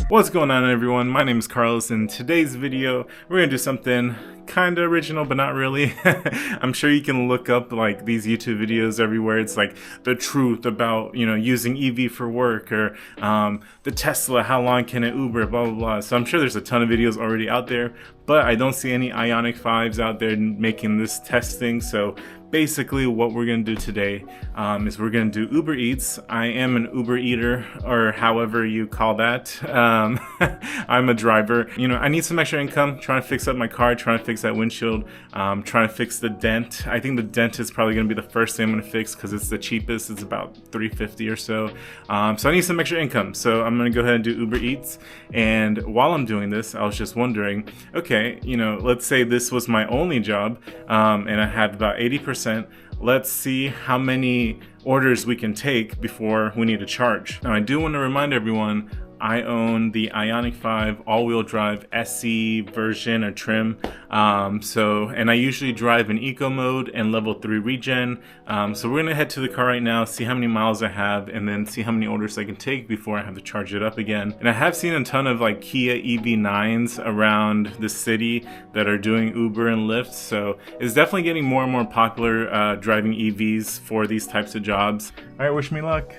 What's going on, everyone? My name is Carlos. In today's video, we're gonna do something kind of original, but not really. I'm sure you can look up like these YouTube videos everywhere. It's like the truth about, using EV for work, or the Tesla, how long can it Uber, blah, blah, blah. So I'm sure there's a ton of videos already out there, but I don't see any Ioniq 5s out there making this testing. So basically what we're going to do today is we're going to do Uber Eats. I am an Uber eater, or however you call that. I'm a driver. I need some extra income, trying to fix up my car, trying to fix that windshield, trying to fix the dent. I think the dent is probably going to be the first thing I'm going to fix because it's the cheapest. It's about $350 or so. So I need some extra income. So I'm going to go ahead and do Uber Eats. And while I'm doing this, I was just wondering, okay, let's say this was my only job, and I had about 80%. Let's see how many orders we can take before we need to charge. Now, I do want to remind everyone, I own the Ioniq 5 all-wheel drive SE version or trim. And I usually drive in eco mode and level 3 regen. So we're gonna head to the car right now, see how many miles I have, and then see how many orders I can take before I have to charge it up again. And I have seen a ton of like Kia EV9s around the city that are doing Uber and Lyft. So it's definitely getting more and more popular driving EVs for these types of jobs. All right, wish me luck.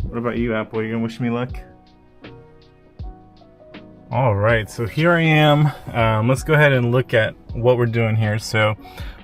What about you, Apple? You gonna wish me luck? All right, so here I am. Let's go ahead and look at what we're doing here. So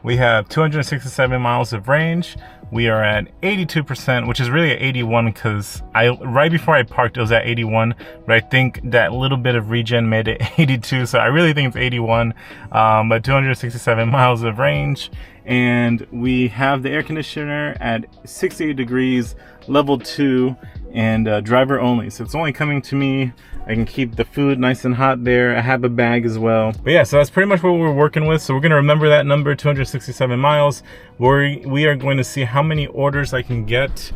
we have 267 miles of range. We are at 82%, which is really at 81 because right before I parked, it was at 81, but I think that little bit of regen made it 82. So I really think it's 81, but 267 miles of range. And we have the air conditioner at 68 degrees, level 2, and driver only. So it's only coming to me. I can keep the food nice and hot there. I have a bag as well. But yeah, so that's pretty much what we're working with. So we're gonna remember that number, 267 miles. We are going to see how many orders I can get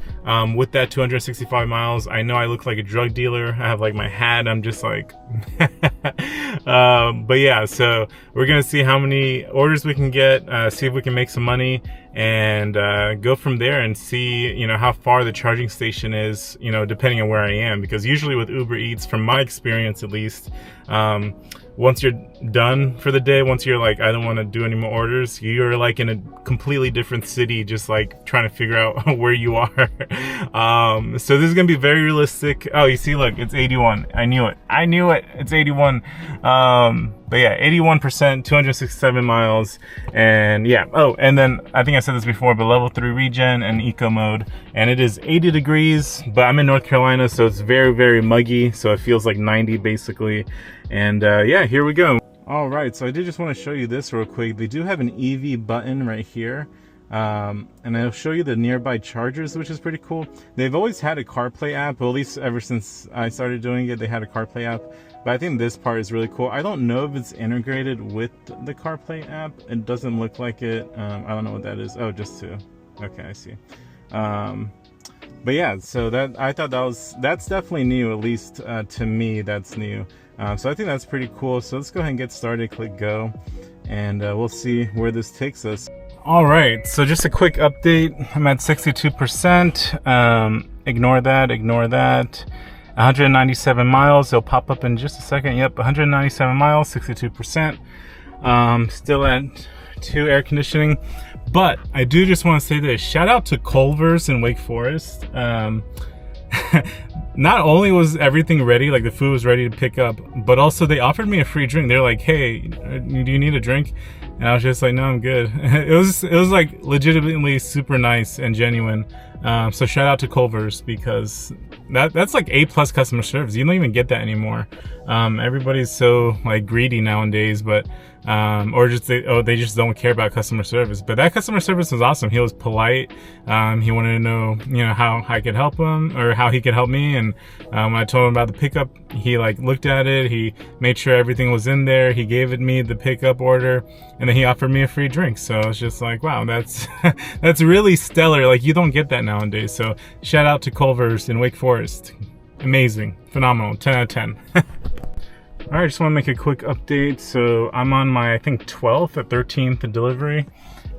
with that 265 miles. I know I look like a drug dealer. I have like my hat, I'm just like, but yeah, so we're gonna see how many orders we can get, see if we can make some money, and go from there and see, how far the charging station is, depending on where I am. Because usually with Uber Eats, from my experience at least, once you're done for the day, once you're like, I don't want to do any more orders, you're like in a completely different city, just like trying to figure out where you are. So this is gonna be very realistic. Oh, you see, look, it's 81. I knew it, it's 81. But yeah, 81%, 267 miles. And yeah, oh, and then I think I said this before, but level 3 regen and eco mode, and it is 80 degrees, but I'm in North Carolina, so it's very, very muggy, so it feels like 90 basically. And yeah, here we go. All right, so I did just want to show you this real quick. They do have an EV button right here. And I'll show you the nearby chargers, which is pretty cool. They've always had a CarPlay app, well, at least ever since I started doing it, they had a CarPlay app. But I think this part is really cool. I don't know if it's integrated with the CarPlay app. It doesn't look like it. I don't know what that is. Oh, just two. Okay, I see. But yeah, so I thought that's definitely new, at least to me, that's new. So I think that's pretty cool. So let's go ahead and get started, click go, and we'll see where this takes us. All right, so just a quick update. I'm at 62%. Ignore that. 197 miles. It'll pop up in just a second. Yep, 197 miles, 62%. Still at 2 air conditioning. But I do just want to say this. Shout out to Culver's in Wake Forest. Not only was everything ready, like the food was ready to pick up, but also they offered me a free drink. They're like, hey, do you need a drink? And I was just like, no, I'm good. It was like legitimately super nice and genuine. So shout out to Culver's, because that's like A+ customer service. You don't even get that anymore. Everybody's so like greedy nowadays, but or just they just don't care about customer service. But that customer service was awesome. He was polite. He wanted to know, how I could help him, or how he could help me. And when I told him about the pickup, he like looked at it. He made sure everything was in there. He gave me the pickup order, and then he offered me a free drink. So it's just like, wow, that's that's really stellar. Like, you don't get that nowadays. So shout out to Culver's in Wake Forest. Amazing, phenomenal, 10 out of 10. All right, just want to make a quick update. So I'm on my, I think, 12th or 13th delivery.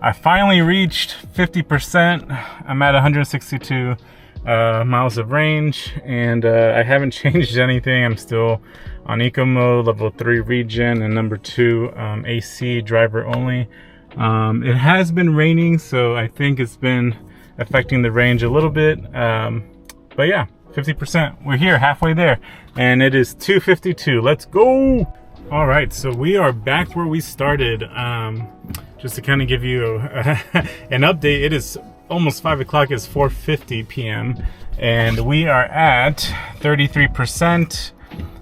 I finally reached 50%. I'm at 162 miles of range, and I haven't changed anything. I'm still on eco mode, level 3 regen, and number 2 AC, driver only. It has been raining, so I think it's been affecting the range a little bit, but yeah, 50%. We're here, halfway there, and it is 2:52. Let's go. All right, so we are back where we started. Just to kind of give you an update, it is almost 5 o'clock. It's 4:50 p.m. and we are at 33%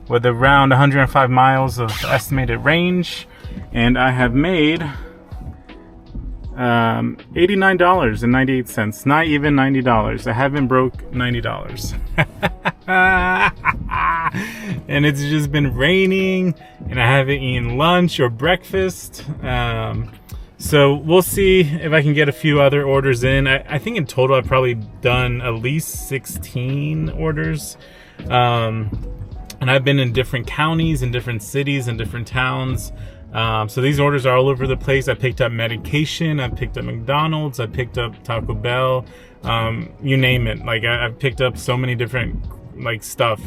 with around 105 miles of estimated range, and I have made $89.98, not even $90. I haven't broke $90. And it's just been raining, and I haven't eaten lunch or breakfast. So we'll see if I can get a few other orders in. I think in total I've probably done at least 16 orders. And I've been in different counties, in different cities, and different towns. So these orders are all over the place. I picked up medication, I picked up McDonald's, I picked up Taco Bell, you name it. Like I've picked up so many different like stuff.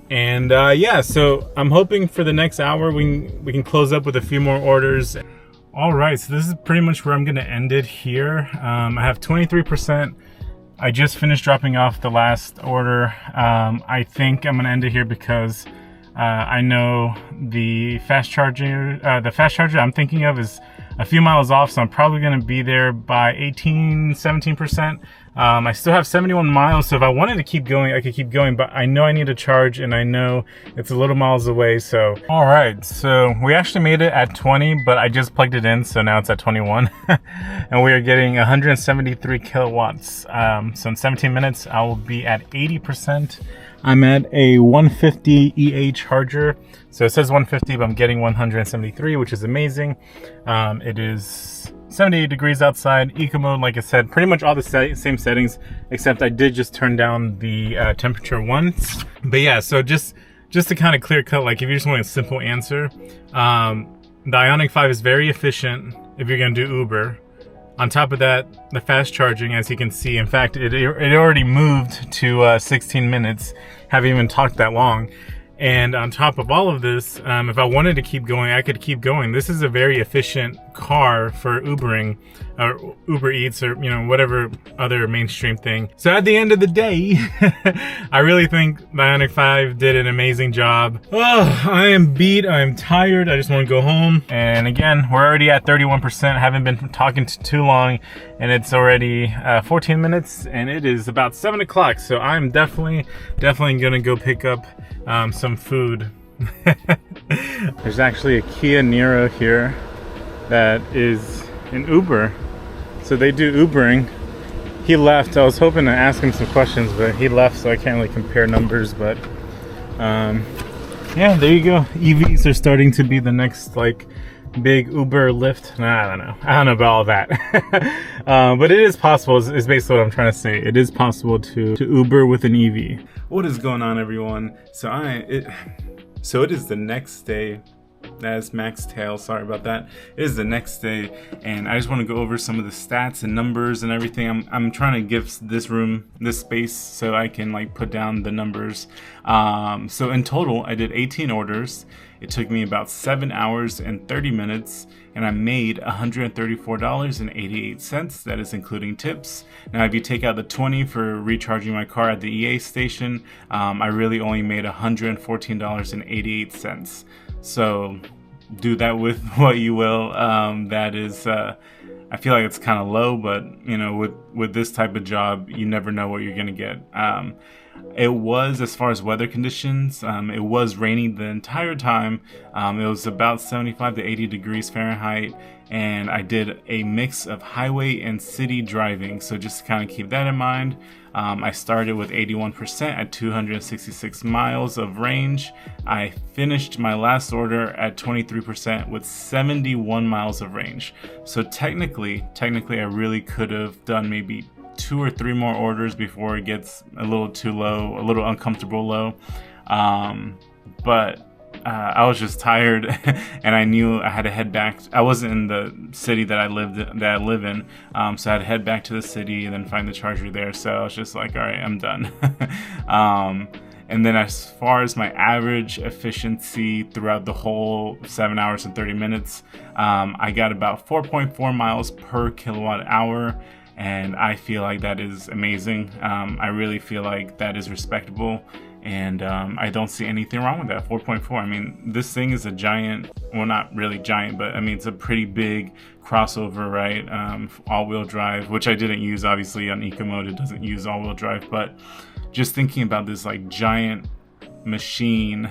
Yeah, so I'm hoping for the next hour we can close up with a few more orders. All right, so this is pretty much where I'm gonna end it here. I have 23%. I just finished dropping off the last order. I think I'm gonna end it here because I know the fast charger I'm thinking of is a few miles off, so I'm probably gonna be there by 17%. I still have 71 miles, so if I wanted to keep going, I could keep going, but I know I need to charge, and I know it's a little miles away, so. All right, so we actually made it at 20, but I just plugged it in, so now it's at 21. And we are getting 173 kilowatts. So in 17 minutes, I will be at 80%. I'm at a 150 EA charger. So it says 150, but I'm getting 173, which is amazing. It is 78 degrees outside, eco mode, like I said, pretty much all the same settings, except I did just turn down the temperature once. But yeah, so just to kind of clear cut, like if you just want a simple answer, the Ioniq 5 is very efficient if you're gonna do Uber. On top of that, the fast charging, as you can see, in fact, it already moved to 16 minutes, haven't even talked that long. And on top of all of this, if I wanted to keep going, I could keep going. This is a very efficient car for Ubering, or Uber Eats, or whatever other mainstream thing. So at the end of the day, I really think the Ioniq 5 did an amazing job. Oh, I am beat, I am tired, I just want to go home. And again, we're already at 31%, I haven't been talking too long, and it's already 14 minutes, and it is about 7 o'clock, so I'm definitely gonna go pick up some food. There's actually a Kia Niro here that is an Uber, so they do Ubering. He left. I was hoping to ask him some questions, but he left, so I can't really compare numbers. But yeah, there you go. EVs are starting to be the next like big Uber, Lyft. I don't know about all that. But it is possible, is basically what I'm trying to say. It is possible to Uber with an EV. What is going on, everyone? So it is the next day. That's Max Tail, sorry about that. It is the next day, and I just want to go over some of the stats and numbers and everything. I'm trying to give this space so I can like put down the numbers. So in total, I did 18 orders. It took me about 7 hours and 30 minutes, and I made $134.88. That is including tips. Now, if you take out the 20 for recharging my car at the EA station, I really only made $114.88. So do that with what you will. That is, I feel like it's kind of low, but with this type of job, you never know what you're gonna get. It was, as far as weather conditions, it was raining the entire time. It was about 75 to 80 degrees Fahrenheit, and I did a mix of highway and city driving, so just to kind of keep that in mind. I started with 81% at 266 miles of range. I finished my last order at 23% with 71 miles of range. So technically I really could have done maybe 2 or 3 more orders before it gets a little too low, a little uncomfortable low. But I was just tired, and I knew I had to head back. I wasn't in the city that I live in, so I had to head back to the city and then find the charger there. So I was just like, all right, I'm done. And then as far as my average efficiency throughout the whole 7 hours and 30 minutes, I got about 4.4 miles per kilowatt hour. And I feel like that is amazing. I really feel like that is respectable. And I don't see anything wrong with that. 4.4. I mean, this thing is a giant, well, not really giant, but I mean, it's a pretty big crossover, right? All-wheel drive, which I didn't use, obviously, on Eco Mode. It doesn't use all-wheel drive, but just thinking about this like giant machine,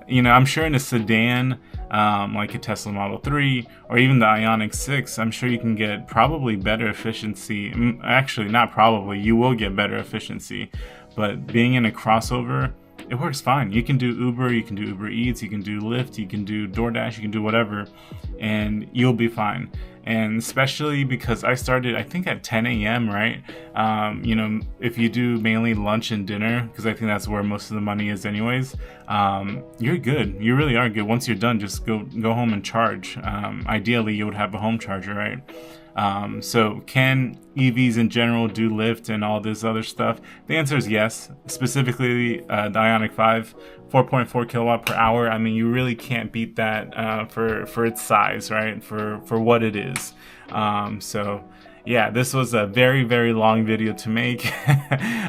you know, I'm sure in a sedan, like a Tesla Model 3 or even the Ioniq 6, I'm sure you can get probably better efficiency. Actually, not probably, you will get better efficiency. But being in a crossover, it works fine. You can do Uber, you can do Uber Eats, you can do Lyft, you can do DoorDash, you can do whatever, and you'll be fine. And especially because I started, I think at 10 a.m., right? You know, if you do mainly lunch and dinner, because I think that's where most of the money is anyways, you're good. You really are good. Once you're done, just go home and charge. Ideally, you would have a home charger, right? So can EVs in general do Lyft and all this other stuff? The answer is yes. Specifically, the Ioniq 5, 4.4 kilowatt per hour. I mean, you really can't beat that for its size, right? For what it is. So yeah, this was a very, very long video to make,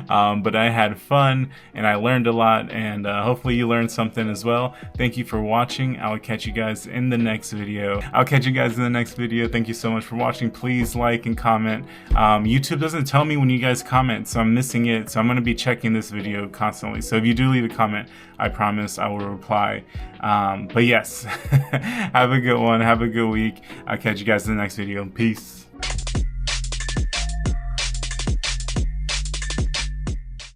but I had fun and I learned a lot, and hopefully you learned something as well. Thank you for watching. I will catch you guys in the next video. Thank you so much for watching. Please like and comment. YouTube doesn't tell me when you guys comment, so I'm missing it. So I'm going to be checking this video constantly. So if you do leave a comment, I promise I will reply. But yes, have a good one. Have a good week. I'll catch you guys in the next video. Peace.